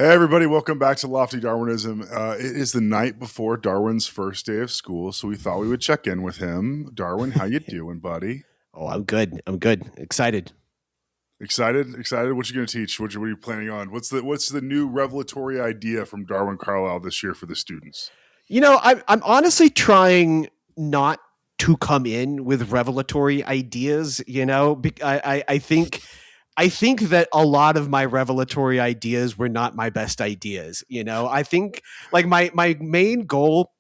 Hey, everybody, welcome back to Lofty Darwinism. It is the night before Darwin's first day of school, so we thought we would check in with him. Darwin, how you doing, buddy? Oh, I'm good. I'm good. Excited. Excited? Excited? What you going to teach? What are you planning on? What's the new revelatory idea from Darwin Carlisle this year for the students? I'm honestly trying not to come in with revelatory ideas. I think that a lot of my revelatory ideas were not my best ideas. I think like my main goal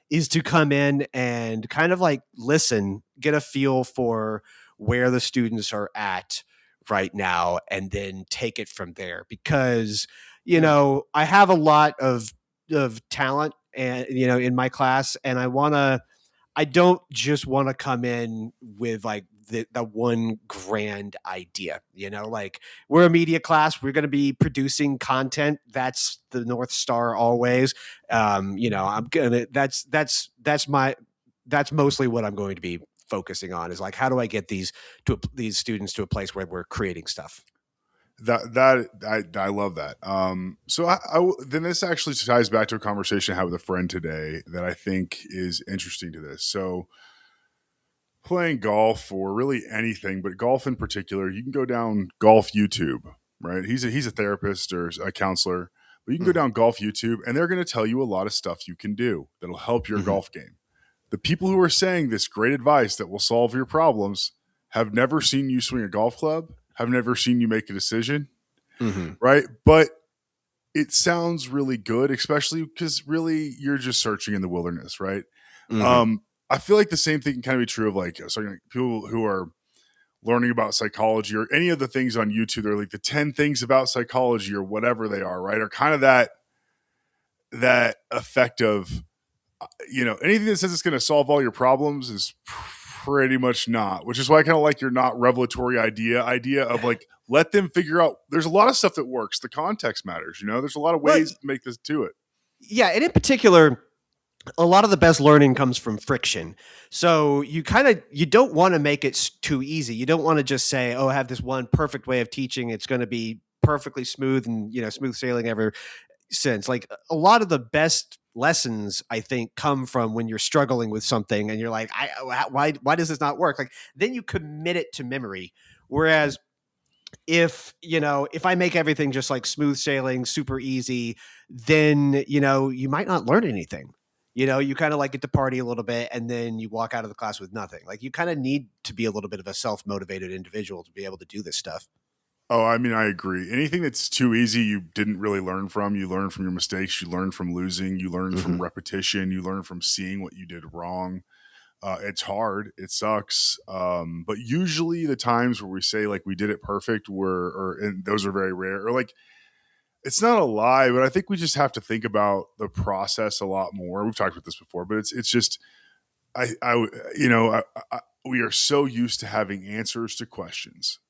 is to come in and kind of like listen, get a feel for where the students are at right now, and then take it from there. Because Yeah. I have a lot of talent, and in my class, and I don't just want to come in with like the one grand idea. Like we're a media class, we're going to be producing content. That's the North Star always. I'm gonna. That's mostly what I'm going to be focusing on, is like, how do I get these students to a place where we're creating stuff. I love that. Then this actually ties back to a conversation I had with a friend today that I think is interesting to this. So playing golf or really anything, but golf in particular, you can go down golf YouTube, right? He's a therapist or a counselor, but you can go Mm-hmm. down golf YouTube and they're going to tell you a lot of stuff you can do that'll help your Mm-hmm. golf game. The people who are saying this great advice that will solve your problems have never seen you swing a golf club, have never seen you make a decision, Mm-hmm. right? But it sounds really good, especially because really you're just searching in the wilderness, right? Mm-hmm. Um, I feel like the same thing can kind of be true of like people who are learning about psychology or any of the things on YouTube. They're like the 10 things about psychology or whatever they are, right? Or kind of that effect of anything that says it's going to solve all your problems is pretty much not. Which is why I kind of like your not revelatory idea of like let them figure out. There's a lot of stuff that works. The context matters. There's a lot of Well, ways to make this to it. yeah, and in particular, a lot of the best learning comes from friction. So you don't want to make it too easy. You don't want to just say, "Oh, I have this one perfect way of teaching. It's going to be perfectly smooth and smooth sailing ever since." Like a lot of the best lessons, I think, come from when you're struggling with something and you're like, why does this not work?" Like then you commit it to memory. Whereas if I make everything just like smooth sailing, super easy, then you might not learn anything. You kind of like get to party a little bit and then you walk out of the class with nothing. Like you kind of need to be a little bit of a self-motivated individual to be able to do this stuff. Oh, I mean, I agree. Anything that's too easy, you didn't really learn from. You learn from your mistakes. You learn from losing. You learn from Hmm. repetition. You learn from seeing what you did wrong. It's hard. It sucks. But usually the times where we say like we did it perfect and those are very rare. Or like it's not a lie, but I think we just have to think about the process a lot more. We've talked about this before, but it's just I you know we are so used to having answers to questions,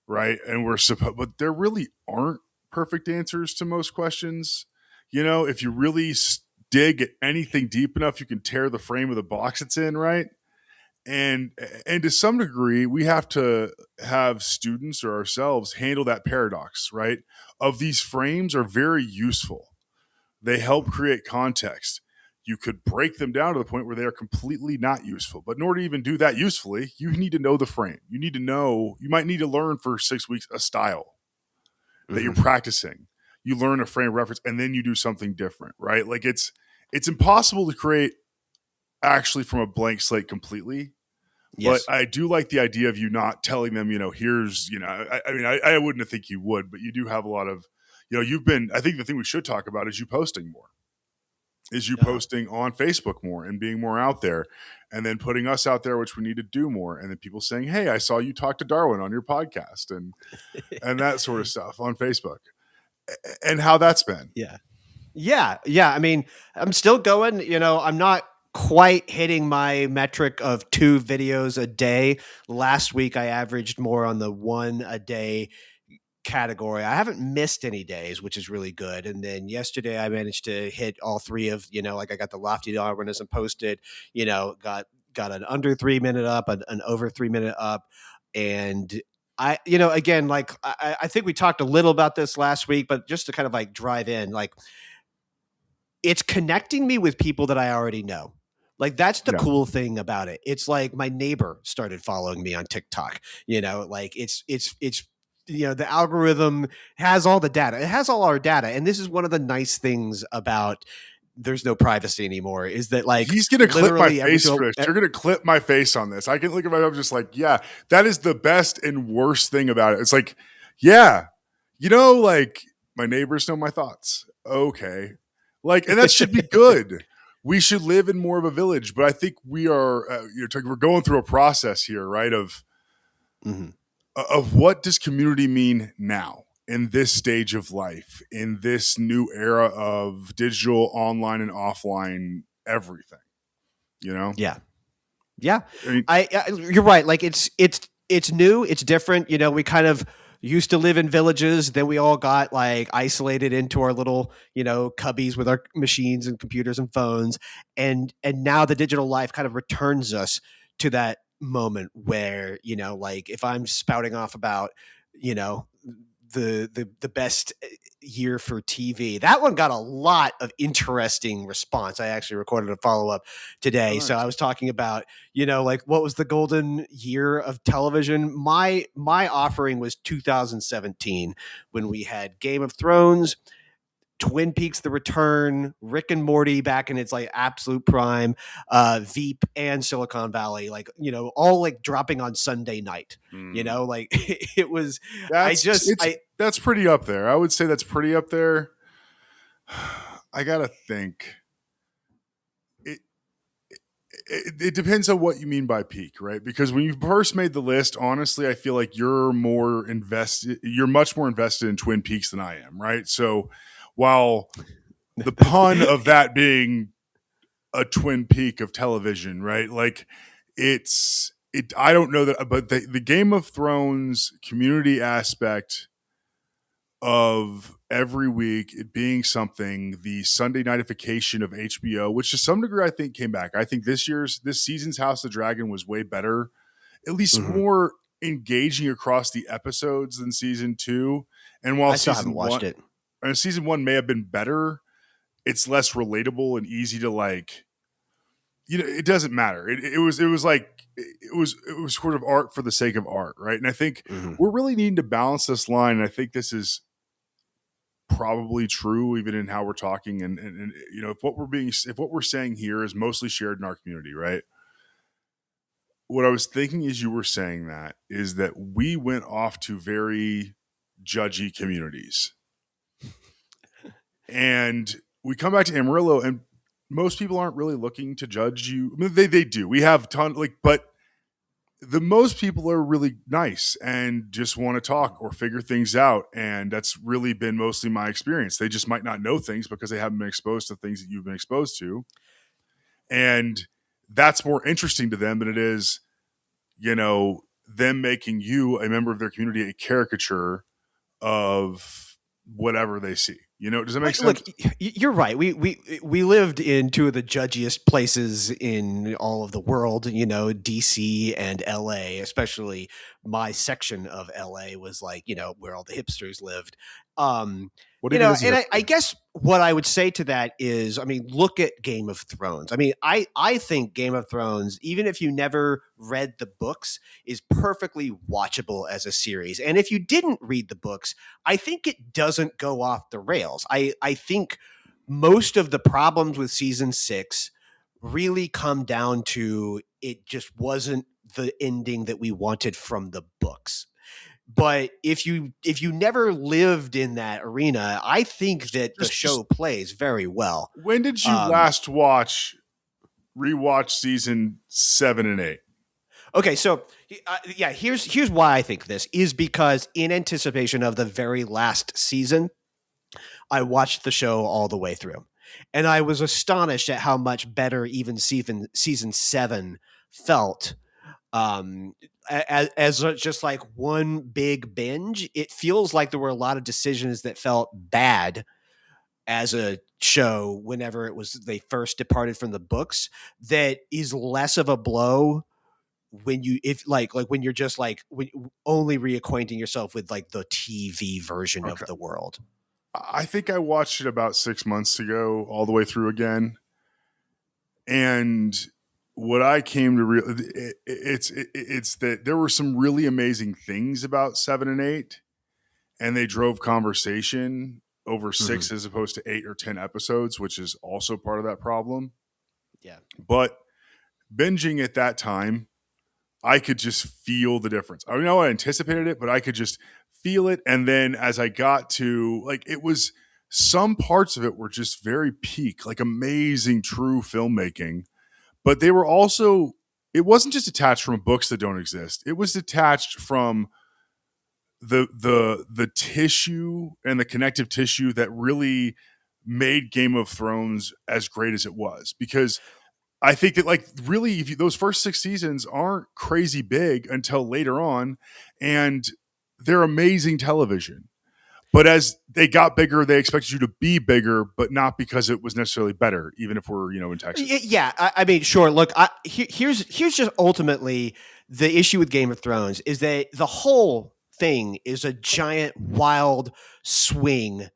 right? And but there really aren't perfect answers to most questions. If you really dig at anything deep enough, you can tear the frame of the box it's in, right? And and to some degree, we have to have students or ourselves handle that paradox, right? Of these frames are very useful. They help create context. You could break them down to the point where they are completely not useful. But in order to even do that usefully, you need to know the frame. You might need to learn for 6 weeks a style that you're Hmm. practicing. You learn a frame of reference and then you do something different, right? Like it's impossible to create actually from a blank slate completely. But Yes. I do like the idea of you not telling them, here's, I mean, I wouldn't think you would, but you do have a lot of, I think the thing we should talk about is you posting more, is you Uh-huh. posting on Facebook more and being more out there and then putting us out there, which we need to do more. And then people saying, hey, I saw you talk to Darwin on your podcast and that sort of stuff on Facebook and how that's been. Yeah. Yeah. I mean, I'm still going. I'm not quite hitting my metric of 2 videos a day. Last week, I averaged more on the one a day category. I haven't missed any days, which is really good. And then yesterday, I managed to hit all three of, like I got the Lofty Darwinism posted, got an under 3 minute up, an over 3 minute up. And again, like I think we talked a little about this last week, but just to kind of like drive in, like it's connecting me with people that I already know. Like that's the Yeah. cool thing about it. It's like my neighbor started following me on TikTok. Like it's the algorithm has all the data. It has all our data, and this is one of the nice things about there's no privacy anymore. Is that like He's gonna clip my literally every face single for this. You're gonna clip my face on this. I can look at myself just like, yeah, that is the best and worst thing about it. It's like, yeah, like my neighbors know my thoughts. Okay, like, and that should be good. We should live in more of a village, but I think we are. We're going through a process here, right? Mhm. Of what does community mean now in this stage of life, in this new era of digital, online, and offline everything. You know, Yeah. Yeah, I mean, you're right. Like it's new, it's different. We kind of used to live in villages, then we all got like isolated into our little cubbies with our machines and computers and phones, and now the digital life kind of returns us to that moment where like if I'm spouting off about you know the best year for TV. That one got a lot of interesting response. I actually recorded a follow up oh, today. So I nice. was talking about, like what was the golden year of television? My offering was 2017 when we had Game of Thrones, Twin Peaks: The Return, Rick and Morty back in its like absolute prime, Veep and Silicon Valley, like all like dropping on Sunday night. Mm. Like it was. I That's just it's I that's pretty up there. I would say that's pretty up there. I gotta think. It, it depends on what you mean by peak, right? Because when you first made the list, honestly, I feel like you're more invested. You're much more invested in Twin Peaks than I am, right? So, while the pun of that being a Twin Peak of television, right? Like it. I don't know that, but the Game of Thrones community aspect of every week it being something, the Sunday nightification of HBO, which to some degree I think came back. I think this season's House of the Dragon was way better, at least Mhm. more engaging across the episodes than season two. And while I still haven't watched it. season one may have been better, it's less relatable and easy to like. It doesn't matter. It was like it was sort of art for the sake of art, right? And I think Mhm. we're really needing to balance this line. And I think this is probably true even in how we're talking and if what we're saying here is mostly shared in our community, right? What I was thinking as you were saying that is that we went off to very judgy communities and we come back to Amarillo and most people aren't really looking to judge you. I mean, they do. We have ton like, but the most people are really nice and just want to talk or figure things out. And that's really been mostly my experience. They just might not know things because they haven't been exposed to things that you've been exposed to. And that's more interesting to them than it is, them making you a member of their community a caricature of whatever they see. Does that make Look, sense? you're right. We lived in two of the judgiest places in all of the world. DC and LA, especially my section of LA was like where all the hipsters lived. What even is a And I hipster? guess what I would say to that is, I mean, look at Game of Thrones. I mean, I think Game of Thrones, even if you never read the books, is perfectly watchable as a series. And if you didn't read the books, I think it doesn't go off the rails. I think most of the problems with season 6 really come down to it just wasn't the ending that we wanted from the books. But if you never lived in that arena, I think that the Just show plays very well. when did you Um, last rewatch season 7 and 8? okay, so yeah, here's why I think this is because in anticipation of the very last season, I watched the show all the way through, and I was astonished at how much better even season 7 felt. As just like one big binge, it feels like there were a lot of decisions that felt bad as a show whenever it was they first departed from the books that is less of a blow when you if like when you're just like only reacquainting yourself with like the TV version Okay. of the world? I think I watched it about 6 months ago, all the way through again. And what I came to it's that there were some really amazing things about 7 and 8, and they drove conversation over Mm-hmm. 6 as opposed to 8 or 10 episodes, which is also part of that problem. Yeah. But binging at that time, I could just feel the difference. I know I anticipated it, but I could just feel it. And then as I got to like, it was some parts of it were just very peak, like amazing, true filmmaking. But they were also, it wasn't just detached from books that don't exist. It was detached from the tissue and the connective tissue that really made Game of Thrones as great as it was. Because I think that like really those first 6 seasons aren't crazy big until later on, and they're amazing television. But as they got bigger, they expected you to be bigger, but not because it was necessarily better, even if we're, in Texas. Yeah, I mean, sure. Look, here's just ultimately the issue with Game of Thrones is that the whole thing is a giant wild swing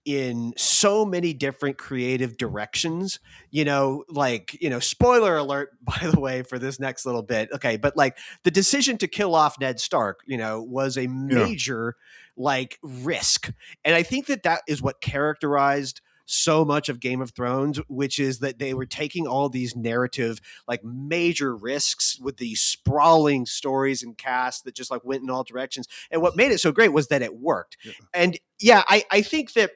in so many different creative directions. Spoiler alert, by the way, for this next little bit. Okay, but like the decision to kill off Ned Stark, was a Yeah. major like risk. And I think that is what characterized so much of Game of Thrones, which is that they were taking all these narrative, like major risks with these sprawling stories and casts that just like went in all directions. And what made it so great was that it worked. Yeah. And yeah, I think that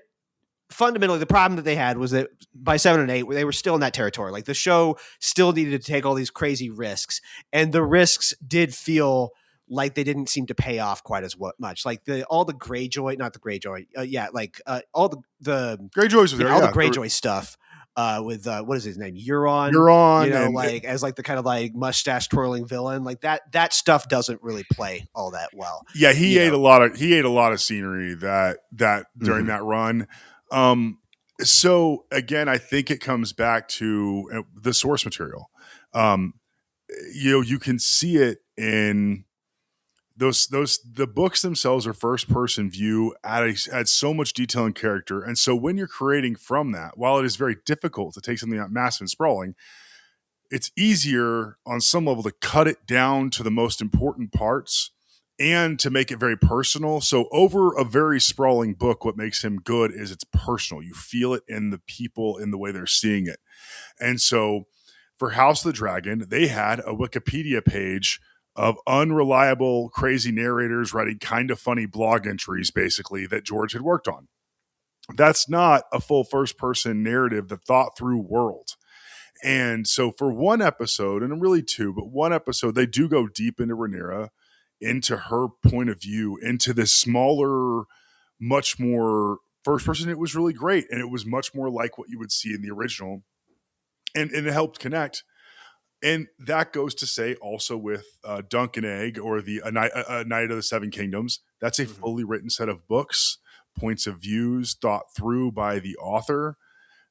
fundamentally the problem that they had was that by 7 and 8 they were still in that territory. Like the show still needed to take all these crazy risks, and the risks did feel like they didn't seem to pay off quite as much. Like all the Greyjoy, not the Greyjoy, all the Greyjoys was there, all the yeah. Greyjoy stuff with what is his name, Euron. Euron, and like as like the kind of like mustache twirling villain, like that stuff doesn't really play all that well. yeah, he ate a lot of scenery that during that run. So again, I think it comes back to the source material. Um, you can see it in the books themselves are first person view, add so much detail and character, and so when you're creating from that, while it is very difficult to take something that massive and sprawling, it's easier on some level to cut it down to the most important parts and to make it very personal. So over a very sprawling book, what makes him good is it's personal. You feel it in the people, in the way they're seeing it. And so for House of the Dragon, they had a Wikipedia page of unreliable, crazy narrators writing kind of funny blog entries, basically, that George had worked on. That's not a full first person narrative, the thought through world. And so for one episode, and really two, but one episode, they do go deep into Rhaenyra, into her point of view, into this smaller, much more first person. It was really great. And it was much more like what you would see in the original. And it helped connect. And that goes to say also with Dunk and Egg or the A Night of the Seven Kingdoms. That's a fully written set of books, points of views thought through by the author.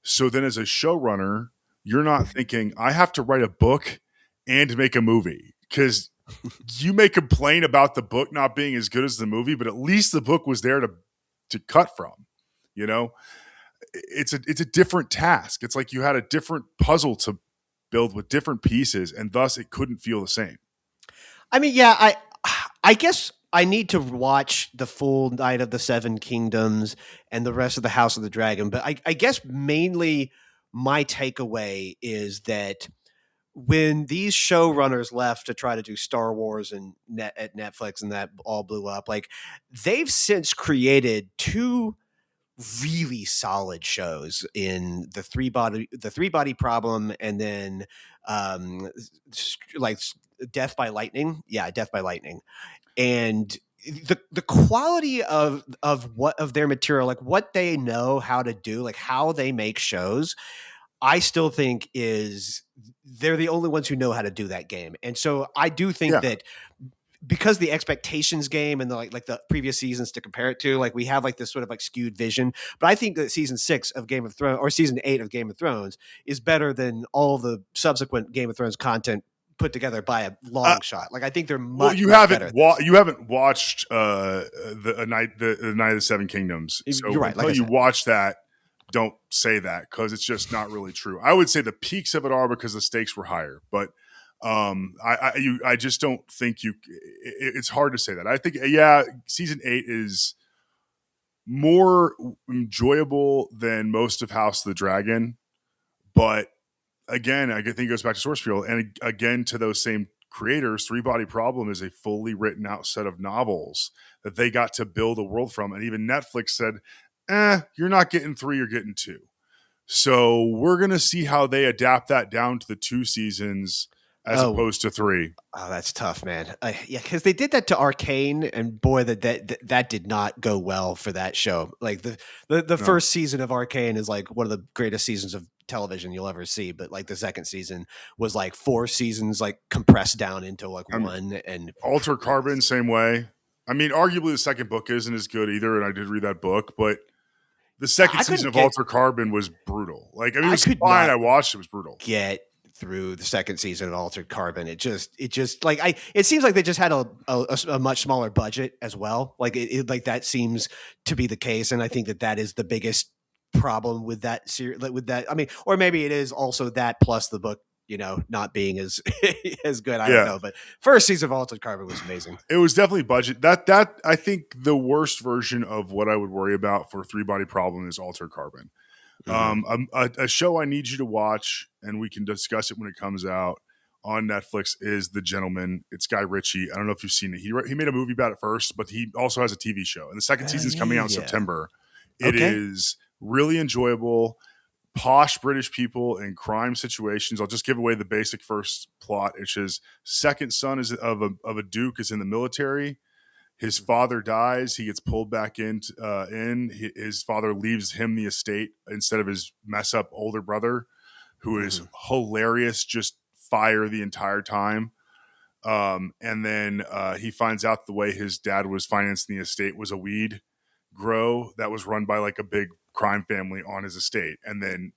So then as a showrunner, you're not thinking, I have to write a book and make a movie, because you may complain about the book not being as good as the movie, but at least the book was there to cut from. It's a different task. It's like you had a different puzzle to build with different pieces, and thus it couldn't feel the same. I mean, yeah, I guess I need to watch the full Night of the Seven Kingdoms and the rest of the House of the Dragon, but I guess mainly my takeaway is that when these showrunners left to try to do Star Wars and at Netflix and that all blew up, like they've since created two really solid shows in the three body problem, and then like Death by Lightning. Yeah, Death by Lightning. And the quality of their material, like what they know how to do, like how they make shows, I still think they're the only ones who know how to do that game. And so I do think that because the expectations game and the like the previous seasons to compare it to, like we have like this sort of like skewed vision. But I think that season 6 of Game of Thrones or season 8 of Game of Thrones is better than all the subsequent Game of Thrones content put together by a Uh, long shot. Like I think they're well, much much better. you haven't watched the Night of the Seven Kingdoms. So You're right. Like until I you said, watch that, don't say that because it's just not really true. I would say the peaks of it are because the stakes were higher, but I just don't think it's hard to say that. I think season 8 is more enjoyable than most of House of the Dragon, but again, I think it goes back to source material, and again to those same creators. Three Body Problem is a fully written out set of novels that they got to build a world from, and even Netflix said, you're not getting 3, you're getting 2." So we're gonna see how they adapt that down to the 2 seasons as oh, opposed to 3. oh, that's tough, man. Yeah, because they did that to Arcane, and boy, that did not go well for that show. Like the No. first season of Arcane is like one of the greatest seasons of television you'll ever see, but like the second season was like 4 seasons like compressed down into like one. And Alter Carbon, same way. I mean, arguably the second book isn't as good either, and I did read that book, but the second I season couldn't of get Alter Carbon was brutal. Like, I mean, it I was could fine. not I watched it, was brutal. get through the second season of Altered Carbon. It just like it seems like they just had a much smaller budget as well. Like like that seems to be the case, and I think that is the biggest problem with that series. With that, I mean, or maybe it is also that plus the book, not being as as good. I don't know, but first season of Altered Carbon was amazing. It was definitely budget. That I think the worst version of what I would worry about for Three Body Problem is Altered Carbon. A show I need you to watch, and we can discuss it when it comes out on Netflix, is The Gentleman. It's Guy Ritchie. I don't know if you've seen it. He made a movie about it first, but he also has a TV show, and the second season's coming out in September. It is really enjoyable. Posh British people in crime situations. I'll just give away the basic first plot, which is second son of a duke is in the military. His father dies. He gets pulled back in. His father leaves him the estate instead of his mess up older brother, who is hilarious, just fire the entire time. And then he finds out the way his dad was financing the estate was a weed grow that was run by like a big crime family on his estate. And then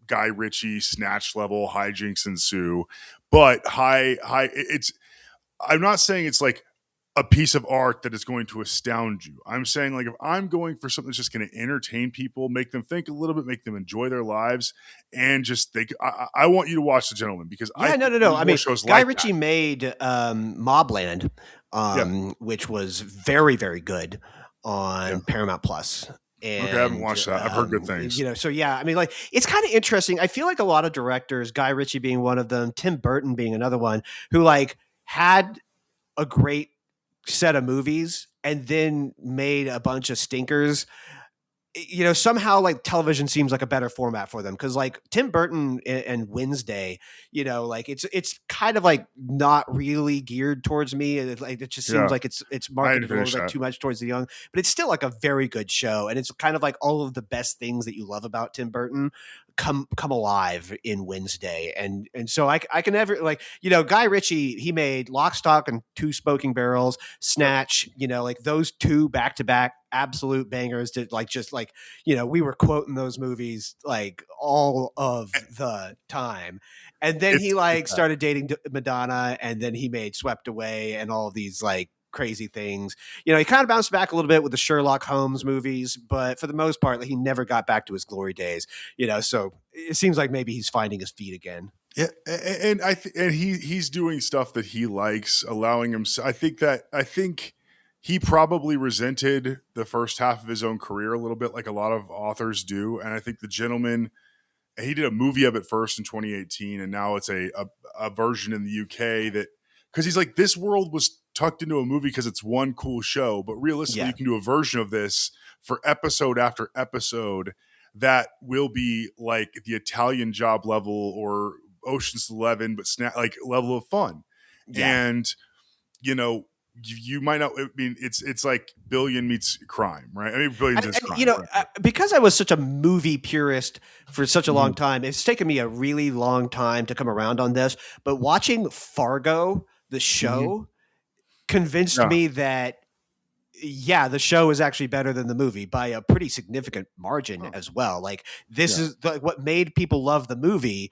Guy Ritchie snatch level hijinks ensue, but I'm not saying it's like a piece of art that is going to astound you. I'm saying, like, if I'm going for something that's just going to entertain people, make them think a little bit, make them enjoy their lives, and just think, I want you to watch The Gentleman because no. I mean, Guy Ritchie made Mobland, which was very, very good on Paramount Plus. And, okay, I haven't watched that. I've heard good things. So yeah, I mean, like, it's kind of interesting. I feel like a lot of directors, Guy Ritchie being one of them, Tim Burton being another one, who like had a great set of movies and then made a bunch of stinkers. Somehow like television seems like a better format for them because like Tim Burton and Wednesday, like it's kind of like not really geared towards me. It just seems like it's marketed a little bit too much towards the young, but it's still like a very good show, and it's kind of like all of the best things that you love about Tim Burton come alive in Wednesday, and so I can never like Guy Ritchie, he made Lock, Stock, and Two Smoking Barrels, Snatch, like those two back to back absolute bangers. To like just like we were quoting those movies like all of the time, and then he like started dating Madonna, and then he made Swept Away and all of these like crazy things. He kind of bounced back a little bit with the Sherlock Holmes movies, but for the most part, like, he never got back to his glory days. So it seems like maybe he's finding his feet again. Yeah, and he's doing stuff that he likes, allowing him. I think he probably resented the first half of his own career a little bit, like a lot of authors do. And I think The Gentleman, he did a movie of it first in 2018, and now it's a version in the UK that, because he's like, this world was tucked into a movie because it's one cool show, but realistically, you can do a version of this for episode after episode that will be like the Italian Job level or Ocean's 11, but like level of fun. And you might not. I mean, it's like Billion meets crime, right? I mean, Billion is crime. Because I was such a movie purist for such a long time, it's taken me a really long time to come around on this. But watching Fargo, the show, convinced me that yeah, the show is actually better than the movie by a pretty significant margin Oh, as well. Like this yeah, is what made people love the movie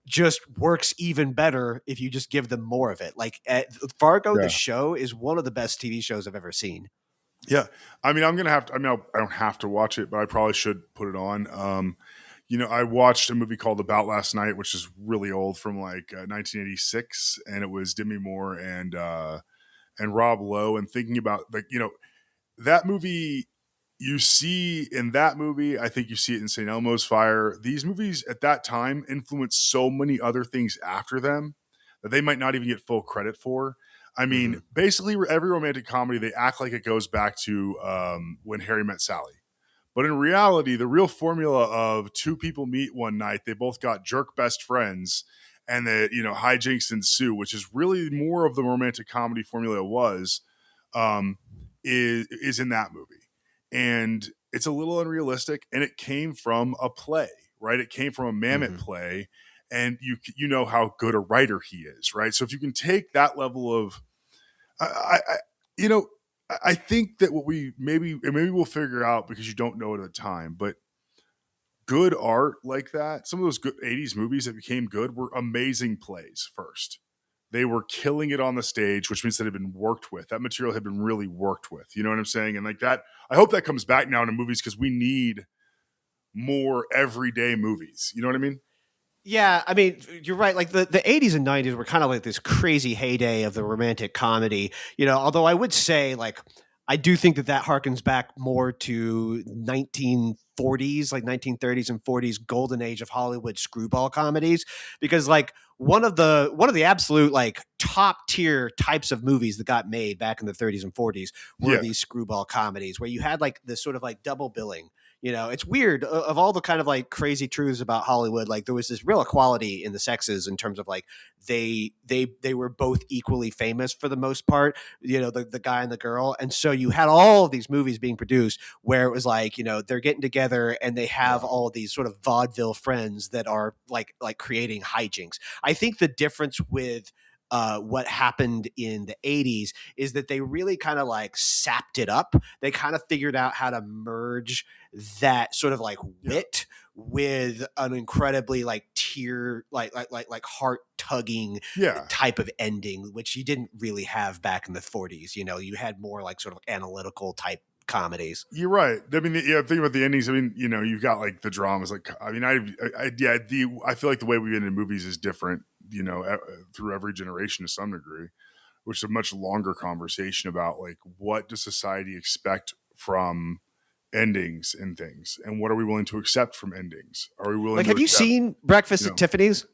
just works even better if you just give them more of it. Like Fargo, the yeah, show is one of the best TV shows I've ever seen. yeah. I mean, I'm gonna have to. I mean, I don't have to watch it, but I probably should put it on. I watched a movie called About Last Night, which is really old, from like 1986, and it was Demi Moore and Rob Lowe. And thinking about, like, that movie, you see in that movie, I think you see it in St. Elmo's Fire. These movies at that time influenced so many other things after them that they might not even get full credit for. I mean, Mhm. basically, every romantic comedy, they act like it goes back to When Harry Met Sally. But in reality, the real formula of two people meet one night, they both got jerk best friends, and hijinks ensue, which is really more of the romantic comedy formula was, um, is in that movie. And it's a little unrealistic, and it came from a play, right? It came from a Mamet Mhm. play, and you know how good a writer he is, right? So if you can take that level of, I you know, I think that what we maybe we'll figure out, because you don't know it at the time, but good art like that, some of those good '80s movies that became good were amazing plays first. They were killing it on the stage, which means that it had been worked with. That material had been really worked with. You know what I'm saying? And like that, I hope that comes back now into movies, because we need more everyday movies. You know what I mean? Yeah, I mean, you're right. Like the 80s and 90s were kind of like this crazy heyday of the romantic comedy. Although I would say, like, I do think that harkens back more to 1940s, like 1930s and 40s golden age of Hollywood screwball comedies, because like one of the absolute like top tier types of movies that got made back in the 30s and 40s were Yeah, these screwball comedies where you had like this sort of like double billing. It's weird. Of all the kind of like crazy truths about Hollywood, like there was this real equality in the sexes in terms of like they were both equally famous for the most part. The guy and the girl, and so you had all of these movies being produced where it was like they're getting together and they have yeah, all of these sort of vaudeville friends that are like creating hijinks. I think the difference with what happened in the 80s is that they really kind of like sapped it up. They kind of figured out how to merge that sort of like yeah, wit with an incredibly like tear like heart tugging yeah. type of ending, which you didn't really have back in the 40s. You had more like sort of analytical type comedies. You're right. I mean, yeah. Think about the endings. I mean, you've got like the dramas. Like, I mean, yeah. I feel like the way we end in movies is different. Through every generation to some degree, which is a much longer conversation about like what does society expect from endings and things, and what are we willing to accept from endings? Are we willing Like, to have you accept? seen Breakfast You at know, Tiffany's?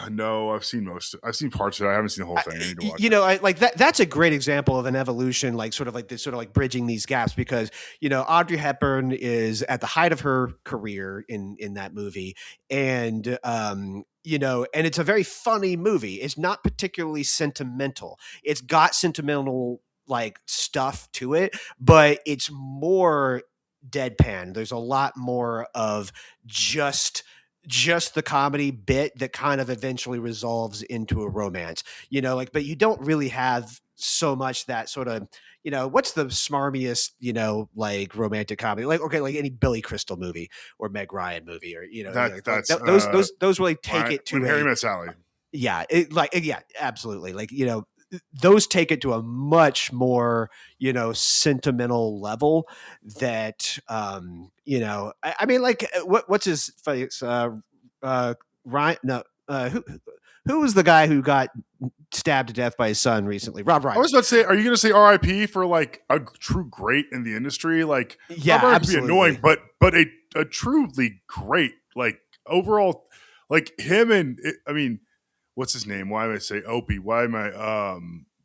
no, I've seen most. I've seen parts of it. I haven't seen the whole I, thing. I need to watch you it. know, I, like that. That's a great example of an evolution, like sort of like this, sort of like bridging these gaps. Because Audrey Hepburn is at the height of her career in that movie, and and it's a very funny movie. It's not particularly sentimental. It's got sentimental like stuff to it, but it's more deadpan. There's a lot more of just just the comedy bit that kind of eventually resolves into a romance. Like, but you don't really have so much that sort of, what's the smarmiest, like romantic comedy? Like, okay, like any Billy Crystal movie or Meg Ryan movie, or like That's those really take it when to Harry a, Met Sally. yeah, yeah, absolutely. Like, those take it to a much more, sentimental level that, I mean, like, what's his face? Ryan, no, who was the guy who got stabbed to death by his son recently? Rob I Reiner. was about to say, are you going to say R.I.P. for like a true great in the industry? Like, Rob Yeah, Reiner can be annoying, absolutely. but a truly great, like, overall, like him and I mean, what's his name? Why am I say Opie? Why am I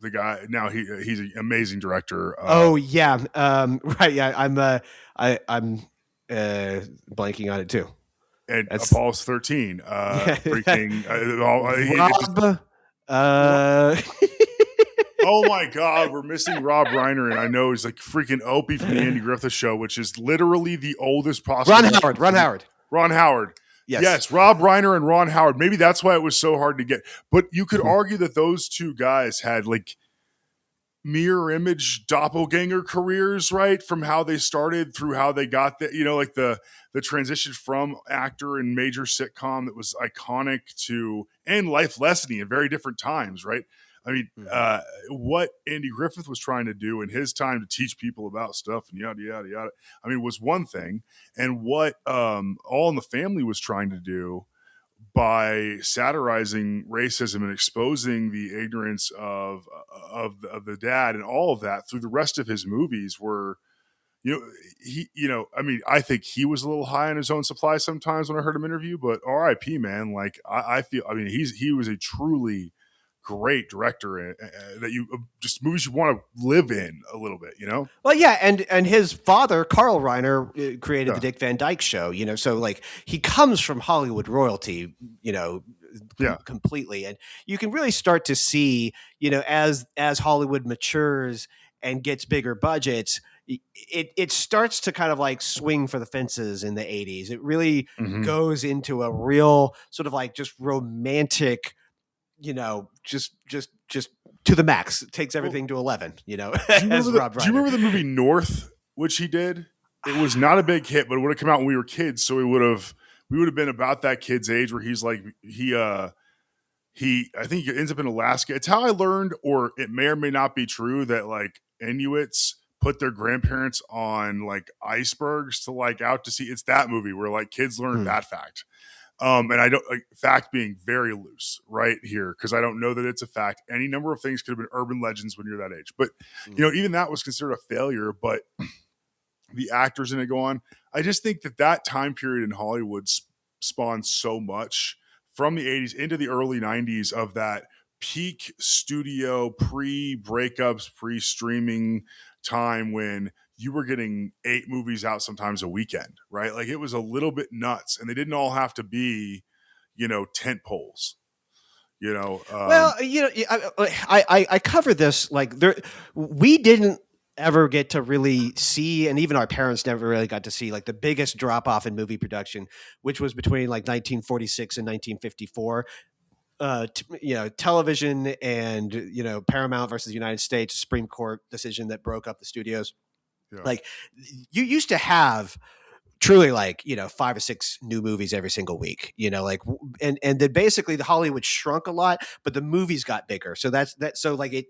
the guy now? He's an amazing director. Oh yeah, right. Yeah, I'm blanking on it too. And That's Apollo's 13. yeah. Freaking it just Rob. Uh, oh my god, we're missing Rob Reiner, and I know he's like freaking Opie from the Andy Griffith Show, which is literally the oldest Ron possible. Howard. Ron Howard. Ron Howard. Yes. Yes, Rob Reiner and Ron Howard. Maybe that's why it was so hard to get. But you could argue that those two guys had like mirror image doppelganger careers, right? From how they started through how they got there, like the transition from actor in major sitcom that was iconic to and life lessoning at very different times, right? I mean, Mhm. what Andy Griffith was trying to do in his time to teach people about stuff and yada yada yada. I mean, was one thing, and what All in the Family was trying to do by satirizing racism and exposing the ignorance of the dad and all of that through the rest of his movies were I mean, I think he was a little high on his own supply sometimes when I heard him interview, but RIP, man. Like I feel, I mean, he was a truly great director that you just movies you want to live in a little bit, Well, yeah, and his father, Carl Reiner, created the Yeah. Dick Van Dyke Show. So like he comes from Hollywood royalty, Yeah. completely, and you can really start to see, as Hollywood matures and gets bigger budgets, it starts to kind of like swing for the fences in the 80s. It really Hmm. goes into a real sort of like just romantic, just to the max. It takes Well, everything to 11, do you as remember Rob do you Reiner. remember the movie North, which he did? It was not a big hit, but it would have come out when we were kids, so we would have been about that kid's age where he's like he I think he ends up in Alaska. It's how I learned, or it may or may not be true, that like Inuits put their grandparents on like icebergs to like out to sea. It's that movie where like kids learned Hmm. that fact. And I don't like fact being very loose right here because I don't know that it's a fact. Any number of things could have been urban legends when you're that age, but Hmm. even that was considered a failure. But the actors in it go on. I just think that time period in Hollywood spawned so much from the 80s into the early 90s of that peak studio pre breakups, pre streaming time when you were getting 8 movies out sometimes a weekend, right? Like it was a little bit nuts, and they didn't all have to be, tent poles. You know, Well, I cover this like there. We didn't ever get to really see, and even our parents never really got to see like the biggest drop off in movie production, which was between like 1946 and 1954. Television and Paramount versus the United States Supreme Court decision that broke up the studios. yeah. Like you used to have truly like 5 or 6 new movies every single week, like and then basically the Hollywood shrunk a lot, but the movies got bigger, so so like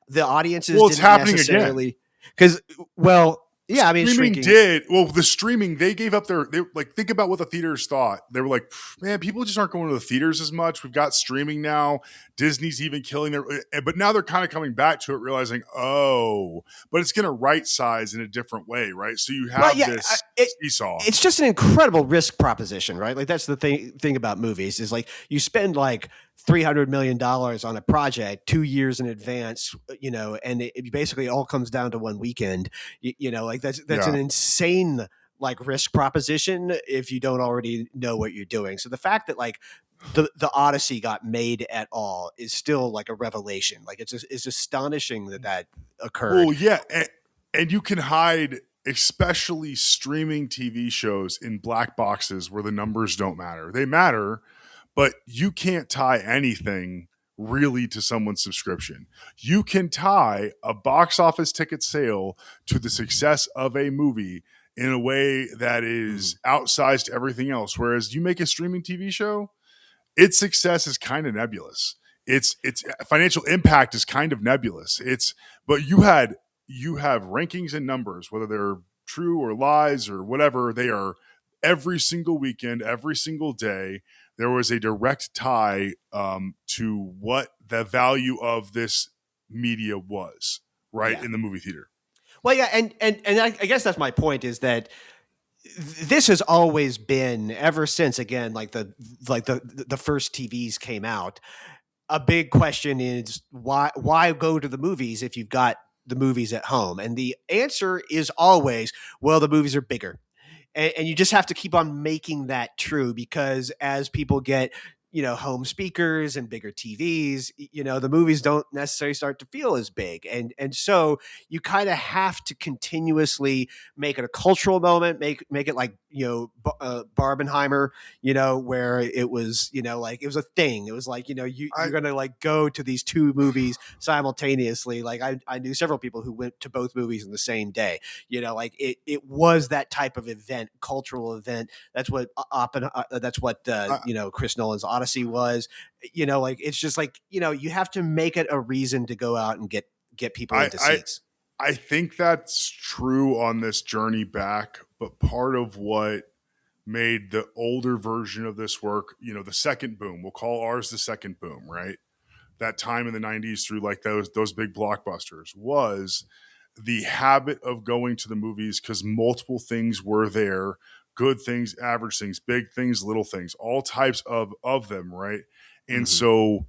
the audiences Well, it's didn't happening again. necessarily because, well, yeah, I mean it's Streaming shrinking. did well. The streaming they gave up they like think about what the theaters thought. They were like, man, people just aren't going to the theaters as much. We've got streaming now. Disney's even killing their, but now they're kind of coming back to it, realizing, oh, but it's going to right size in a different way, right? So you Well, have yeah, this seesaw. it's just an incredible risk proposition, right? Like that's the thing about movies is like you spend like $300 million on a project 2 years in advance, and it basically all comes down to one weekend. Like that's an Yeah. insane like risk proposition if you don't already know what you're doing. So the fact that like the Odyssey got made at all is still like a revelation. Like it's astonishing that Well, occurred. yeah, and you can hide, especially streaming TV shows, in black boxes where the numbers don't matter. They matter, but you can't tie anything really to someone's subscription. You can tie a box office ticket sale to the success of a movie in a way that Mhm. is outsized to everything else. Whereas you make a streaming TV show, its success is kind of nebulous. Its financial impact is kind of nebulous. But you have rankings and numbers, whether they're true or lies or whatever. They are every single weekend, every single day. There was a direct tie to what the value of this media was, right, Yeah. in the movie theater. Well, yeah, and I guess that's my point is that this has always been ever since again the first TVs came out. A big question is why go to the movies if you've got the movies at home? And the answer is always, well, the movies are bigger. And you just have to keep on making that true because as people get home speakers and bigger TVs, the movies don't necessarily start to feel as big. And so you kind of have to continuously make it a cultural moment, make it like, Barbenheimer, where it was, like it was a thing. It was like, you're going to like go to these two movies simultaneously. Like I knew several people who went to both movies in the same day, like it was that type of event, cultural event. That's what I, Chris Nolan's Odyssey was. Like it's just like, you have to make it a reason to go out and get people I into I seats. I think that's true on this journey back, but part of what made the older version of this work, the second boom, we'll call ours the second boom, right? That time in the 90s through like those big blockbusters was the habit of going to the movies because multiple things were there, good things, average things, big things, little things, all types of them, right? And Hmm. so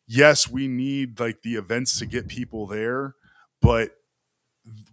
yes, we need like the events to get people there, but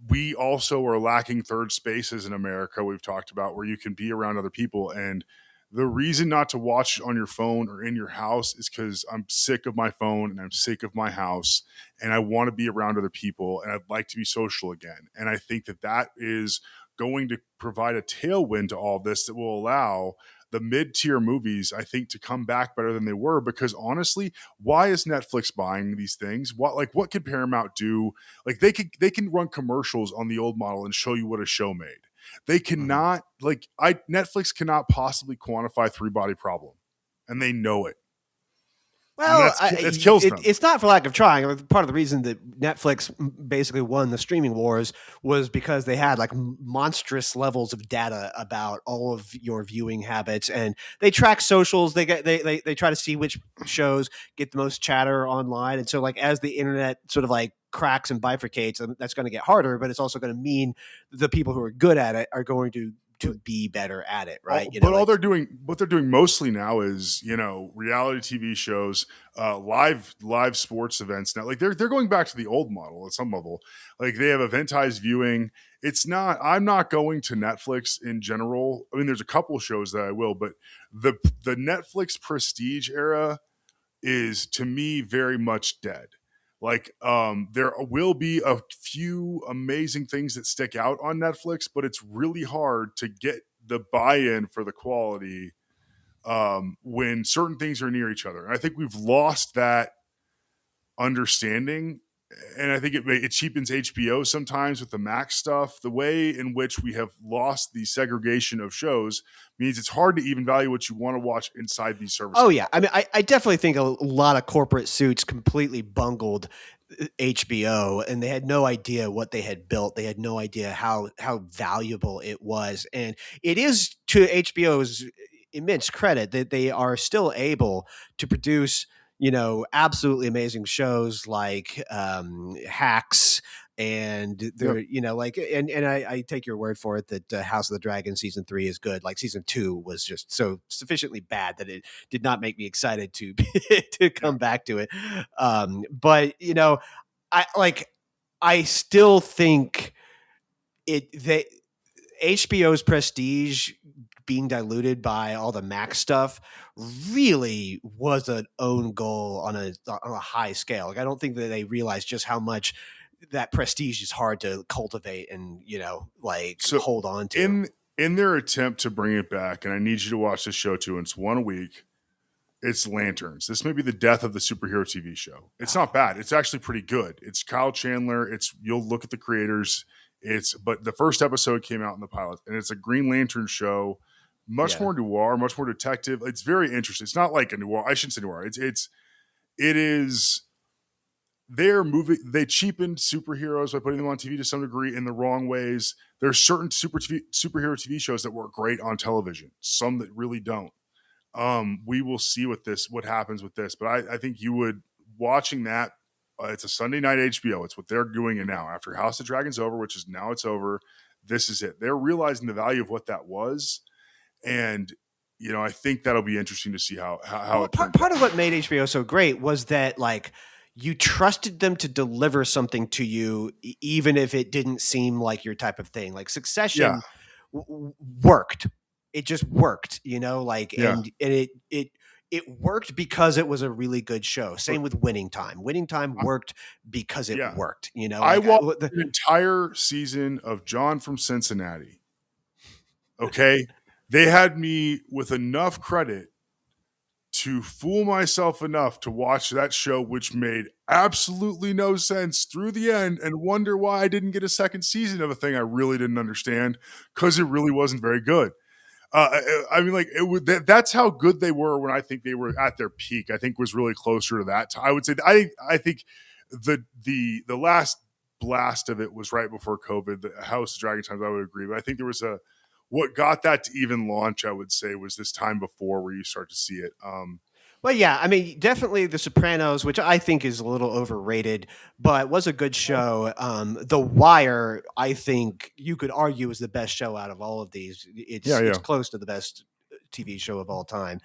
we also are lacking third spaces in America. We've talked about where you can be around other people. And the reason not to watch on your phone or in your house is because I'm sick of my phone and I'm sick of my house and I want to be around other people and I'd like to be social again. And I think that is going to provide a tailwind to all this that will allow the mid-tier movies, I think, to come back better than they were. Because honestly, why is Netflix buying these things? What could Paramount do? Like they can run commercials on the old model and show you what a show made. They Hmm. cannot Netflix cannot possibly quantify Three Body Problem, and they know it, and Well, that's kills them. it's not for lack of trying. Part of the reason that Netflix basically won the streaming wars was because they had like monstrous levels of data about all of your viewing habits, and they track socials. They try to see which shows get the most chatter online, and so like as the internet sort of like cracks and bifurcates, that's going to get harder. But it's also going to mean the people who are good at it are going to be better at it, right? But all Like what they're doing mostly now is reality TV shows, live sports events now. Like they're going back to the old model at some level. Like they have eventized viewing. It's not. I'm not going to Netflix in general. I mean, there's a couple shows that I will, but the Netflix prestige era is to me very much dead. Like there will be a few amazing things that stick out on Netflix, but it's really hard to get the buy-in for the quality when certain things are near each other. And I think we've lost that understanding, and I think it cheapens HBO sometimes with the Max stuff. The way in which we have lost the segregation of shows means it's hard to even value what you want to watch inside these oh services. yeah, I mean, I definitely think a lot of corporate suits completely bungled HBO, and they had no idea what they had built. They had no idea how valuable it was, and it is to HBO's immense credit that they are still able to produce absolutely amazing shows like Hacks, and they're Yep. like, and I take your word for it that House of the Dragon season 3 is good. Like season 2 was just so sufficiently bad that it did not make me excited to to Yeah. come back to it. But I like I still think they HBO's prestige being diluted by all the Mac stuff really was an own goal on a high scale. Like I don't think that they realized just how much that prestige is hard to cultivate and like So hold on to. in their attempt to bring it back, and I need you to watch this show too, and it's one a week. It's Lanterns. This may be the death of the superhero TV show. It's not bad. It's actually pretty good. It's Kyle Chandler. It's you'll look at the creators. But the first episode came out in the pilot, and it's a Green Lantern show, much Yeah. more noir, much more detective. It's very interesting. It's not like a noir. I shouldn't say noir. It is they're moving they cheapened superheroes by putting them on TV to some degree in the wrong ways. There's certain superhero TV shows that work great on television, some that really don't. We will see what happens with this, but I think you would watching that. It's a Sunday night HBO. It's what they're doing it now. After House of Dragons over, which is now it's over. This is it. They're realizing the value of what that was, and I think that'll be interesting to see how Well, it part turns part out. of what made HBO so great was that like you trusted them to deliver something to you, even if it didn't seem like your type of thing. Like Yeah, Succession worked. It just worked, like, yeah. and it it worked because it was a really good show. Look, Same with Winning Time. Winning Time I, worked because it yeah, worked. You know, I like watched an entire season of John from Cincinnati. Okay, they had me with enough credit to fool myself enough to watch that show, which made absolutely no sense through the end, and wonder why I didn't get a second season of a thing I really didn't understand because it really wasn't very good. I mean, like it would. That's how good they were when I think they were at their peak. I think was really closer to that. I would say. I think the last blast of it was right before COVID. The House of Dragon times. I would agree, but I think there was a what got that to even launch. I would say was this time before where you start to see it. Well, yeah, I mean, definitely The Sopranos, which I think is a little overrated, but was a good show. The Wire, I think you could argue is the best show out of all of these. Yeah, It's yeah. close to the best TV show of all time.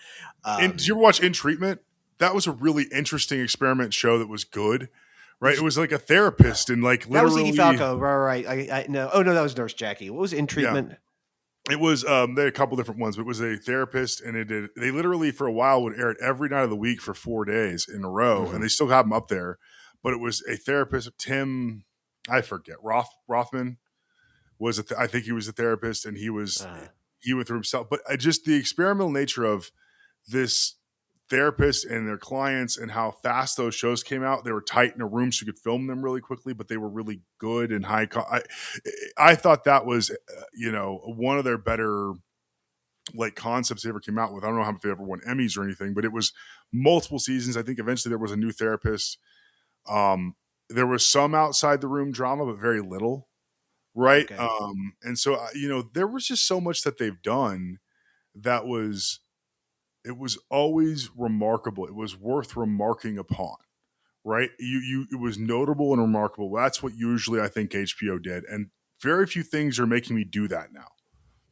And did you ever watch In Treatment? That was a really interesting experiment show that was good. Right, it was like a therapist and like That was literally. Edie Falco, right? I no, oh no, that was Nurse Jackie. What was In Yeah, Treatment? it was there are a couple different ones, but it was a therapist, and they literally for a while would air it every night of the week for 4 days in a row, and Mhm. they still have them up there. But it was a therapist, Tim, I forget, Rothman was I think he was a therapist, and Uh, he went through himself. But just the experimental nature of this therapist and their clients and how fast those shows came out. They were tight in a room so you could film them really quickly, but they were really good and I thought that was, one of their better like concepts they ever came out with. I don't know how if they ever won Emmys or anything, but it was multiple seasons. I think eventually there was a new therapist. Um, there was some outside the room drama, but very little. Right. okay. And so, there was just so much that they've done that it was always remarkable. It was worth remarking upon, right? It was notable and remarkable. That's what usually I think HBO did, and very few things are making me do that now.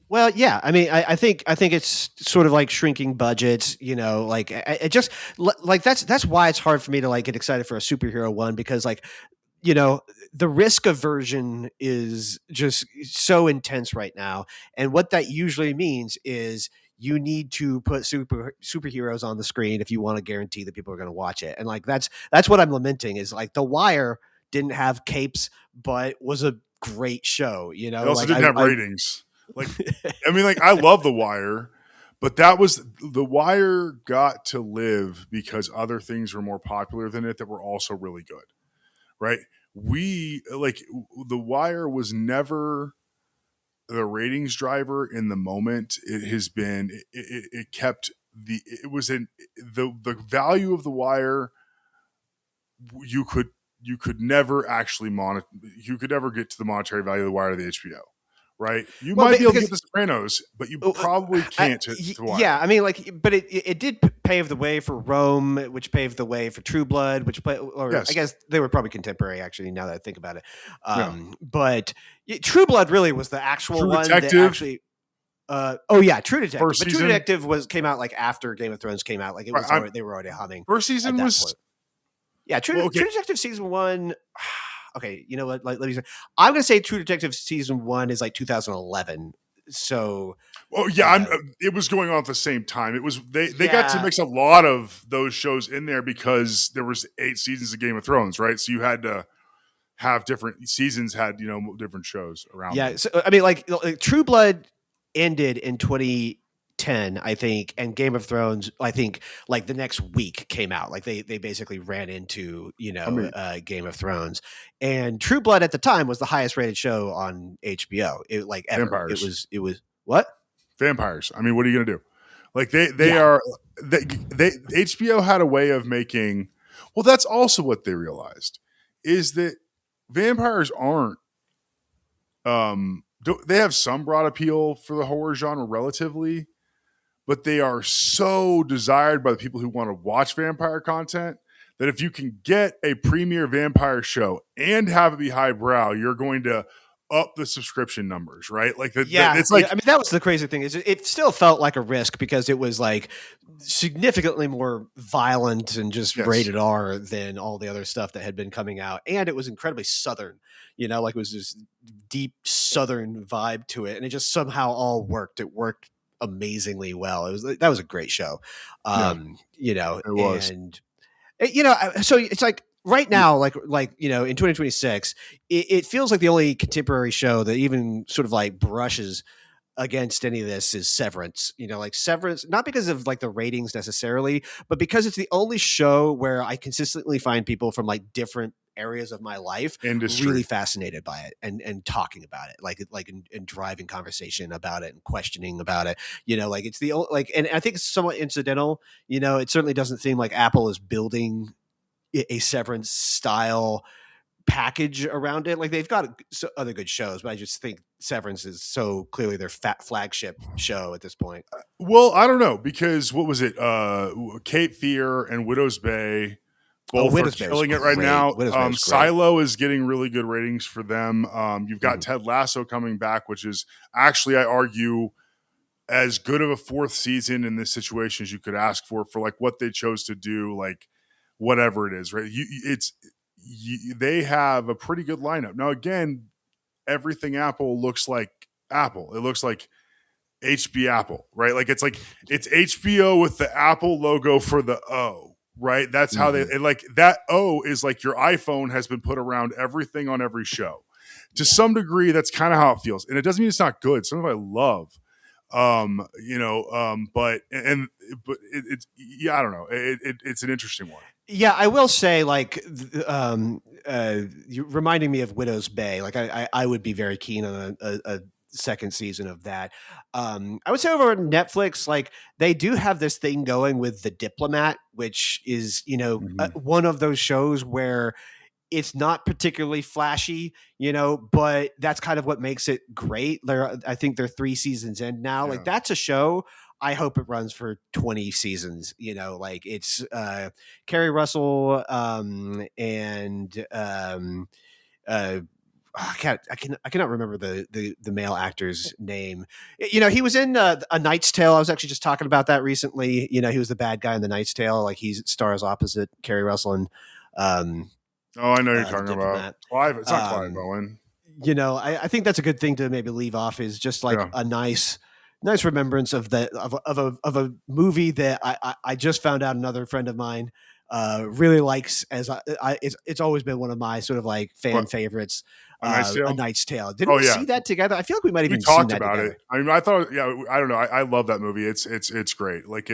Well, yeah. I mean, I think it's sort of like shrinking budgets. You know, like it just like that's why it's hard for me to like get excited for a superhero one because like you know the risk aversion is just so intense right now, and what that usually means is you need to put superheroes on the screen if you want to guarantee that people are going to watch it, and like that's what I'm lamenting is like The Wire didn't have capes, but was a great show. You It know, also like didn't have ratings. Like, I mean, like I love The Wire, but that was The Wire got to live because other things were more popular than it that were also really good, right? We like The Wire was never the ratings driver in the moment. It has been it kept it was in the value of The Wire. You could you could never actually monitor. You could never get to the monetary value of The Wire to the HBO. Right, you well might be able to get because The Sopranos, but you probably can't to yeah, Wire. I mean, like, but it did pave the way for Rome, which paved the way for True Blood, or I Yes, guess they were probably contemporary, actually. Now that I think about it, yeah. but True Blood really was the actual True one that Detective actually. Oh yeah, True Detective, first but True season. Detective came out like after Game of Thrones came out, like it Right, was already they were already humming first at season that was point. Yeah, well. Okay, True Detective season one. Okay, you know what? Like, let me say, I'm gonna say True Detective season one is like 2011. So well, yeah. uh, it was going on at the same time. It was they got to yeah, mix a lot of those shows in there because there was 8 seasons of Game of Thrones, right? So you had to have different seasons had different shows around yeah. them. So I mean, like True Blood ended in 2010, I think, and Game of Thrones, I think, like the next week came out. Like they basically ran into I mean, Game of Thrones, and True Blood at the time was the highest rated show on HBO. It like ever. vampires, It was what? vampires. I mean, what are you gonna do? Like they Yeah, are they HBO had a way of making. Well, that's also what they realized is that vampires aren't they have some broad appeal for the horror genre relatively, but they are so desired by the people who want to watch vampire content that if you can get a premier vampire show and have it be highbrow, you're going to up the subscription numbers, right? Like yeah, it's yeah. like I mean, that was the crazy thing is it still felt like a risk because it was like significantly more violent and just yes, rated R than all the other stuff that had been coming out, and it was incredibly southern. You know, like it was this deep southern vibe to it, and it just somehow all worked. It worked amazingly well. That was a great show. Yeah, You know, it was. and you know, so it's like right Y- now, like you know, in 2026, it feels like the only contemporary show that even sort of like brushes against any of this is Severance. You know, like Severance, not because of like the ratings necessarily, but because it's the only show where I consistently find people from like different areas of my life really Industry. fascinated by it and talking about it, and driving conversation about it and questioning about it. You know, like it's the only like, and I think it's somewhat incidental. You know, it certainly doesn't seem like Apple is building a Severance style package around it. Like they've got other good shows, but I just think Severance is so clearly their flagship show at this point. Well, I don't know because what was it? Cape Fear and Widow's Bay Oh, both are Widow's Bay was killing it right great. now. Widow's Bay was great. Silo is getting really good ratings for them. You've got Mhm. Ted Lasso coming back, which is actually, I argue, as good of a fourth season in this situation as you could ask for like what they chose to do, like whatever it is, right? They have a pretty good lineup. Now, again, everything Apple looks like Apple. It looks like HB Apple, right? Like it's HBO with the Apple logo for the O, right? That's how they Mhm. like that O is like your iPhone has been put around everything on every show. To Yeah. some degree, that's kind of how it feels. And it doesn't mean it's not good. Some of I love. But it's yeah, I don't know. It's an interesting one. Yeah, I will say, like, you reminding me of Widow's Bay. Like, I would be very keen on a second season of that. I would say over on Netflix, like, they do have this thing going with The Diplomat, which is, you know, Mhm. one of those shows where it's not particularly flashy, you know, but that's kind of what makes it great. I think they're 3 seasons in now. Like Yeah. that's a show. I hope it runs for 20 seasons. You know, like it's Kerry Russell and uh, I cannot remember the male actor's name. You know, he was in A Knight's Tale. I was actually just talking about that recently. You know, he was the bad guy in The Knight's Tale. Like he stars opposite Kerry Russell and um, Oh, I know who you're The talking about. Diplomat. Clive. It's not Clive Um, Owen. you know, I think that's a good thing to maybe leave off is just like Yeah. a nice remembrance of a movie that I just found out another friend of mine really likes as it's always been one of my sort of like fan What? favorites. A Knight's A Tale? Knight's Tale. Didn't Oh we yeah. see that together? I feel like we might have We even seen talked that about it. together. I mean, I thought, yeah, I don't know. I love that movie. It's great. Like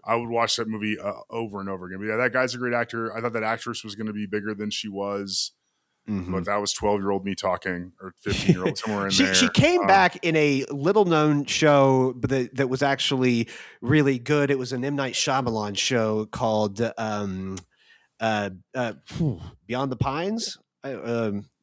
I would watch that movie over and over again. But yeah, that guy's a great actor. I thought that actress was going to be bigger than she was, Hmm. but that was 12-year-old me talking, or 15-year-old somewhere in She there. came back in a little known show that was actually really good. It was an M Night Shyamalan show called uh, uh, Beyond the Pines.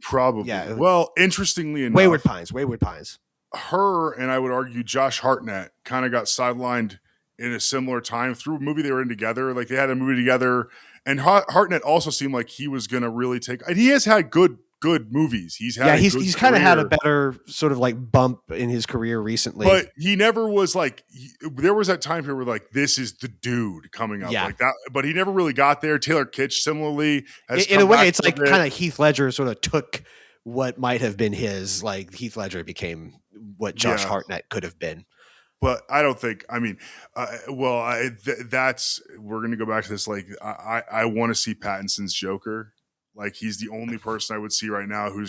Probably. Yeah, Well, interestingly Wayward enough, Pines. Wayward Pines. her and I would argue Josh Hartnett kind of got sidelined in a similar time through a movie they were in together. Like they had a movie together, and Hartnett also seemed like he was going to really take. And he has had good movies. He's had Yeah, a good he's kind of had a career, better sort of like bump in his career recently. but he never was like. There was that time period where like this is the dude coming up Yeah, like that, but he never really got there. Taylor Kitsch similarly has in a come way, back it's a like bit. kind of Heath Ledger sort of took what might have been his. Like Heath Ledger became what Josh Yeah, Hartnett could have been. but I don't think. I mean, that's we're gonna go back to this. Like, I want to see Pattinson's Joker. Like, he's the only person I would see right now who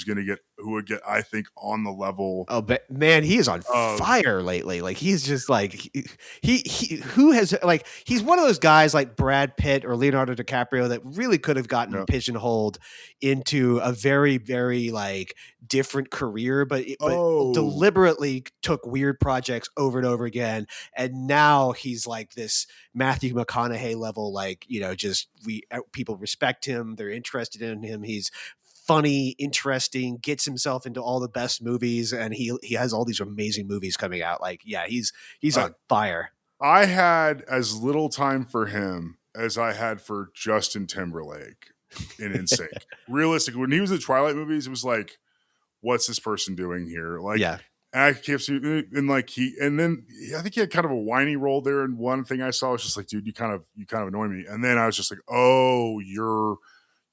would get, I think, on the level Oh, but man, he is on of fire lately. Like he's just like he who has like he's one of those guys like Brad Pitt or Leonardo DiCaprio that really could have gotten yeah. pigeonholed into a very like different career, but Oh, deliberately took weird projects over and over again, and now he's like this Matthew McConaughey level. Like you know, just people respect him, they're interested in him. He's funny, interesting, gets himself into all the best movies, and he has all these amazing movies coming out. Like, yeah, he's I, on fire. I had as little time for him as I had for Justin Timberlake in NSYNC. Realistically, when he was in the Twilight movies, it was like, what's this person doing here? Like, Yeah. I kept and like I think he had kind of a whiny role there. And one thing I saw was just like, dude, you kind of annoy me. And then I was just like, oh, you're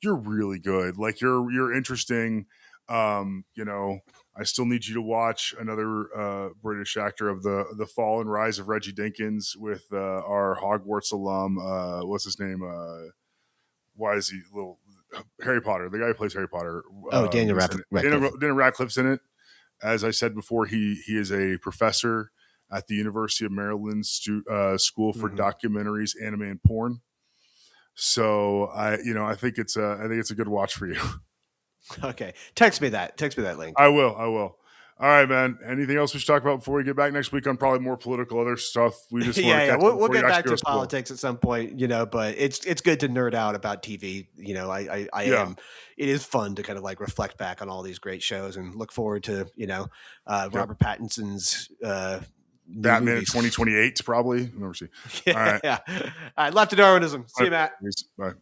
really good. Like you're interesting. You know, I still need you to watch another British actor of the Fall and Rise of Reggie Dinkins with our Hogwarts alum. What's his name? Why is he little Harry Potter? The guy who plays Harry Potter. Oh, Daniel Radcliffe. Daniel Radcliffe's in it. As I said before, he is a professor at the University of Maryland School for Documentaries, Anime, and Porn. So I think it's a good watch for you. Okay, text me that link. I will. All right, man. Anything else we should talk about before we get back next week on probably more political other stuff? We just we'll get back to politics at some point, but it's good to nerd out about TV. I am. It is fun to kind of like reflect back on all these great shows and look forward to Robert Pattinson's Batman 2028 probably. Never see. All right. All right. Left to Darwinism. See you, Matt. Bye.